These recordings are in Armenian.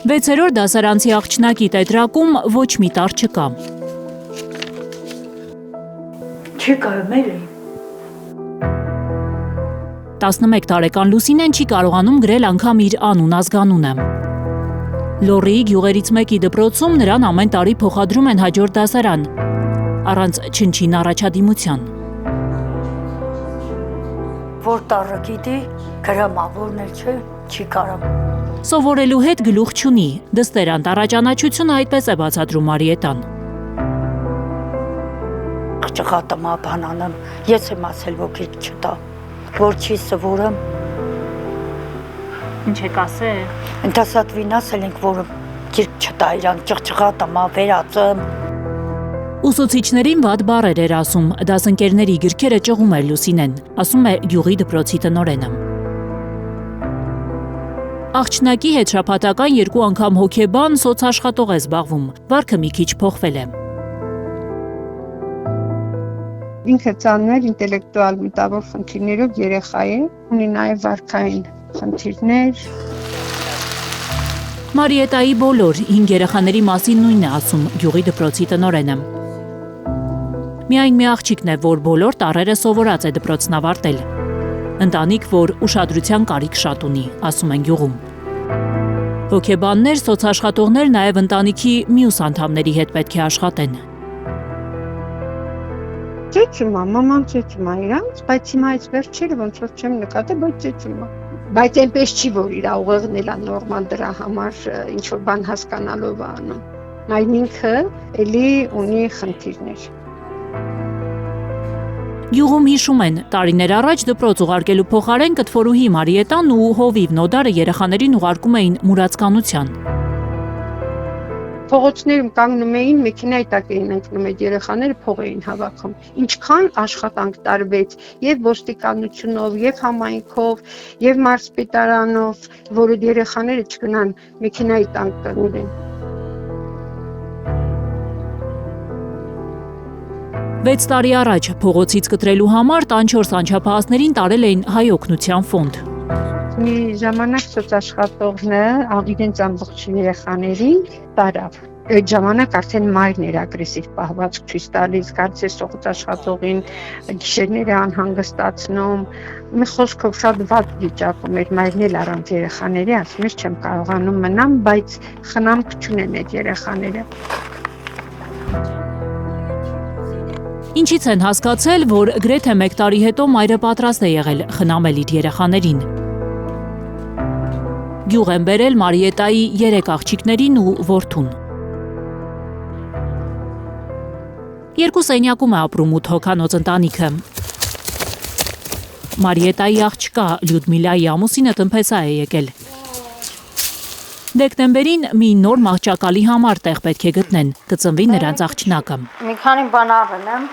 6-րդ դասարանցի աղջնակի տետրակում ոչ մի տար չկա։ Չի կարում էլի։ 11 տարեկան Լուսինեն չի կարողանում գրել անգամ իր անուն ազգանունը։ Լոռիի գյուղերից մեկի դպրոցում նրան ամեն տարի փոխադրում են հաջորդ դասարան, առանց չնչին առաջադիմության։ Որ տառը գիտի, գրամա, որն էլ չէ, չի կարամ։ Սովորելու հետ գլուխ չունի, դստերանտ առաջանաչությունը այդպես է բացատրում Մարիետան։ Աղջղատմա բանանım, ես եմ ասել, որ գիրք չտա, որ չի սովորեմ։ Ինչ եք ասել։ Ընթասատվին ասել ենք, որ գիրք չտա իրան, աղջղատմա վերածեմ։ Ուսուցիչներին վատ բառեր էր ասում, դասընկերների գրքերը ճղում էր Լուսինեն, ասում է գյուղի դպրոցի տնօրենը։ Աղջնակի հետ շաբաթական 2 անգամ հոգեբան սոցաշխատող է զբաղվում, վարքը մի քիչ փոխվել է։ Ինքը ծանր ինտելեկտուալ մտավոր խնդիրներով երեխա է, ունի նաև վարքային խնդիրներ։ Մարիետայի բոլոր 5 երեխաների մասին նույնն է ասում գյուղի դպրոցի տնօրենը։ Միայն մի աղջիկն է, որ բոլոր տառերը սովորած է դպրոցն ավարտել։ Ընտանիք, որ ուշադրության կարիք շատ ունի, ասում են գյուղում։ Հոգեբաններ, սոցաշխատողներ նաև ընտանիքի մյուս անդամների հետ պետք է աշխատեն։ Ծեծում է, մաման ծեծում է իրանց, բայց հիմա այս վերջերը ոնց որ չեմ նկատել, բայց ծեծում է։ Բայց այնպես չի, որ իր ուղեղն էլա նորմալ դրա համար ինչ որ բան հասկանալով է անում։ Այն ինքը էլի ունի խնդիրներ։ Գյուղում հիշում են, տարիներ առաջ դպրոց ուղարկելու փոխարեն կտֆորուհի Մարիետան ու հովիվ Նոդարը երեխաներին ուղարկում էին մուրացկանության։ Փողոցներում կանգնում էին, մեքենայի տակ էին ընկնում այդ երեխաները, փող էին հավաքում։ Ինչքան աշխատանք տարվեց եւ ոստիկանությունով, եւ համայնքով, եւ մարզպետարանով, որ այդ երեխաները չգնան մեքենայի տակ կանգնեն։ 6 տարի առաջ փողոցից կտրելու համար տանչորս անչափահասներին տարել էին Հայ օգնության ֆոնդ։ Մի ժամանակ սոցաշխատողը իրենց ամբողջ երեխաներին տարավ։ Այդ ժամանակ արդեն մայրն էր ագրեսիվ պահվածք ցույց տալիս, կարծես սոցաշխատողին գիշերները անհանգստացնում։ Մի խոսքով շատ վատ վիճակում էր, մայրն էլ առանց երեխաների, ասում էր չեմ կարողանում մնամ, բայց խնամք չունեն այդ երեխաները։ Ինչից են հասկացել, որ գրեթե 1 տարի հետո մայրը պատրաստ է եղել խնամել իր երեխաներին։ Գյուղ են բերել Մարիետայի 3 աղջիկներին ու որդուն։ 2 սենյակում է ապրում 8 հոգանոց ընտանիքը։ Մարիետայի աղջկա Լյուդմիլայի ամուսինը տնփեսա է եկել։ Դեկտեմբերին մի նոր մահճակալի համար տեղ պետք է գտնեն, կծնվի նրանց աղջնակը։ Մի քանի բան առել եմ,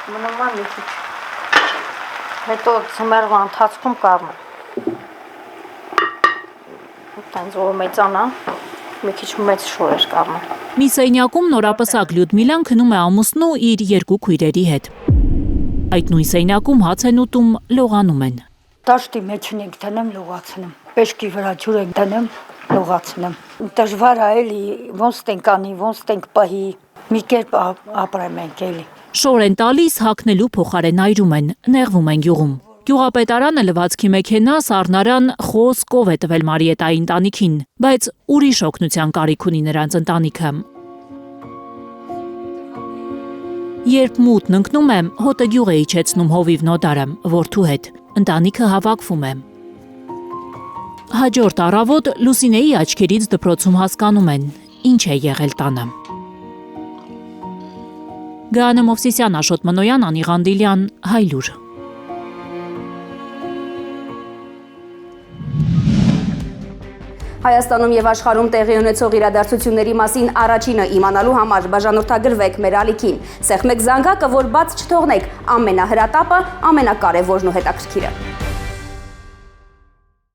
մնում է մի քիչ։ Հետո ծմերվա ընթացքում կառնում։ Տենց որ մեծանա, մի քիչ մեծ շոր էր կառնում։ Մի սենյակում նորապսակ Լյուդմիլան քնում է ամուսնու իր 2 քույրերի հետ։ Այդ նույն սենյակում հաց են ուտում, լողանում են։ Դաշտի մեջն ենք դնում, լողացնում։ Պեշկի վրա ջուր ենք դնում, լողացնում։ Դժվար է էլի, ոնց տենք անի, ոնց տենք պահի, մի կերպ ապրեմ ենք էլի։ Շոր են տալիս, հագնելու փոխարեն այրում են, նեղվում են գյուղում։ Գյուղապետարանը լվացքի մեքենա, սառնարան, խոզ, կով է տվել Մարիետայի ընտանիքին, բայց ուրիշ օգնության կարիք ունի նրանց ընտանիքը։ Երբ մութն ընկնում է, հոտը գյուղ է իջեցնում հովիվ Նոդարը, որդու հետ, ընտանիքը հավաքվում է։ Հաջորդ առավոտ Լուսինեի աչքերից դպրոցում հասկանում են, ինչ է եղել տանը։ Գայանե Մովսիսյան, Աշոտ Մնոյան, Անի Ղանդիլյան, Հայլուր։ Հայաստանում եւ աշխարհում տեղի ունեցող իրադարձությունների մասին առաջինը իմանալու համար բաժանորդագրվեք մեր ալիքին։ Սեղմեք զանգակը, որ բաց չթողնեք ամենահրատապը, ամենակարևորն ու հետաքրքիրը։